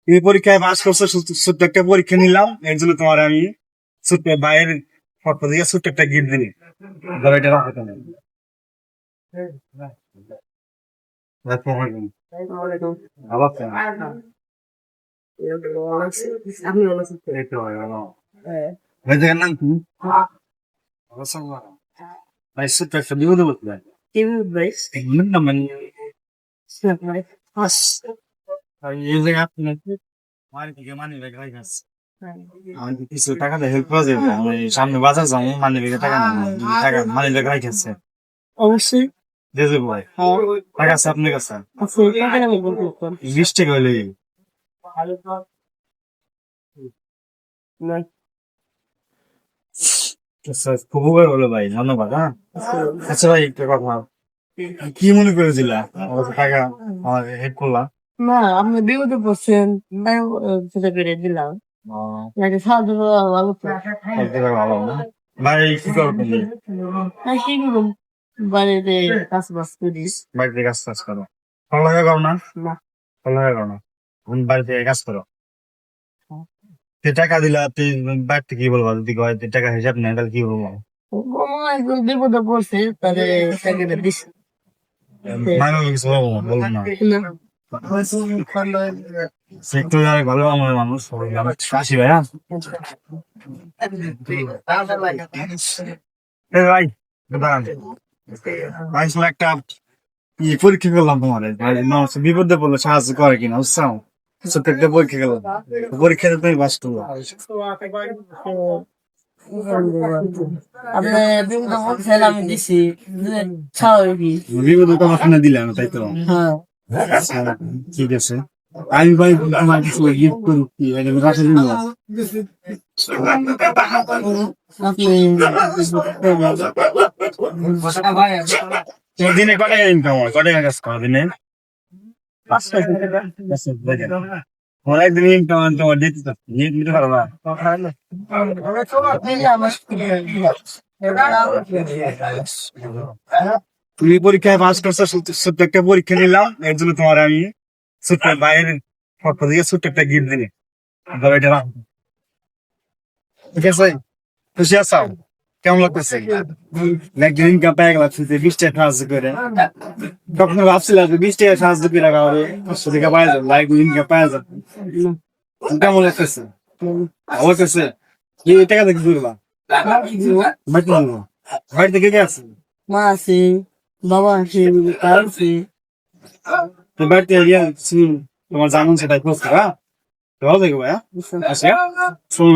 এই পরীক্ষায় পাস করছো, ছোট্ট একটা পরীক্ষা নিলাম, এর জন্য তোমার আমি ছোট্ট ভাইয়ের পক্ষ থেকে ছোট্ট একটা গিফট দিলি। ধরো এটা রাখো তুমি। আবার কেন? এই তো ভাই, ভালো। ভাই জায়গার নাম কি? ভাই ছোট্ট একটা বিপদে পড়তে হয়। এগুলোর নাম মানে আর এই জায়গায় আপনার বাড়ি থেকে মানি ব্যাগ রাখা আছে। আমি তো কিছু টাকা দিয়ে হেল্প করা যাবে, আমি সামনে বাজার যাবো, মানি ব্যাগে টাকা নেবো, টাকা মানি ব্যাগ রাখা অবশ্যই দিয়ে দেবো ভাই। টাকা আছে আপনার কাছে? 20 টাকা হলে আচ্ছা, খুব উপকার হলো ভাই, ধন্যবাদ। হ্যাঁ আচ্ছা ভাই, একটা কথা, কি মনে করেছিলা আমার কাছে টাকা আমার হেল্প করলা? না, আপনি বিপদে পড়ছেন, তাই সেটা করে দিলাম। একটা সাহায্য করা ভালো তো। বলতে পারো ভালো না ভাই, কি করবেন? হ্যাঁ, কি করুন, বাড়িতে কাজ বাজ করিস। বাড়িতে কাজ টাজ করো, পড়ালেখা করো না? না, পড়ালেখা করো না, তুমি বাড়িতে কাজ করো। যে টাকা দিলা তুই বাড়িতে কি বলবো, যদি কয় যে টাকা হিসাব নেই তাহলে কি বলবো? মামা একজন বিপদে পড়ছে, তাহলে টাকাটা দিস মানে কিছু বলবো না, বলবো না। না। একটু আর ভালো আমার মানুষ আসি ভাই। হ্যাঁ এই ভাই, দাঁড়ান। ভাই আসলে একটা পরীক্ষা করলাম তোমার, বিপদে পড়লে সাহায্য করে কিনা বুঝছো? ছোট্ট একটা পরীক্ষা করলাম, পরীক্ষাতে তুমি বাস করলো। আপনি বিপদে পড়ছেন, আমি দিছি, স্বাভাবিক। বিপদে তোমার খানে দিলাম, তাই তো? হ্যাঁ, আচ্ছা, ঠিক আছে। আমি ভাই আমার কিছু গিফট করি, রাখে দিব। দিনে কত টাকা ইনকাম হয়, কত টাকা কাজ করো দিনে? 500 টাকা। অনেক দিন ইনকাম তোমার দিতে চাচ্ছি, দিতে পারো না? তুমি পরীক্ষায় পাস করছো, ছোট্ট একটা পরীক্ষা নিলাম, এর জন্য তোমার আমি ছোট্ট ভাইয়ের পক্ষ থেকে ছোট্ট একটা গিফট দিলি। ধরো এটা রাখো। ঠিক আছে, খুশি আছো? কেমন লাগতেছে? একদিন ইনকাম পেয়ে গেলাম, 20 টাকা সাহায্য করে। কখনো ভাবছিলাম যে 20 টাকা সাহায্য করে কাউরে 500 টাকা পাওয়া যাবে, লাইক ইনকাম পাওয়া যাবে? কেমন লাগতেছে? ভালো লাগতেছে? এই টাকা দেখে ঘুরবা বাড়িতে যাবো, বাড়িতে কে কে আছে? মা আছে, বাবা আছে, তার আছে। তো বাড়িতে তোমার জানুন সেটাই খোঁজ করা, ভালো দেখো ভাইয়া। আচ্ছা, শোনো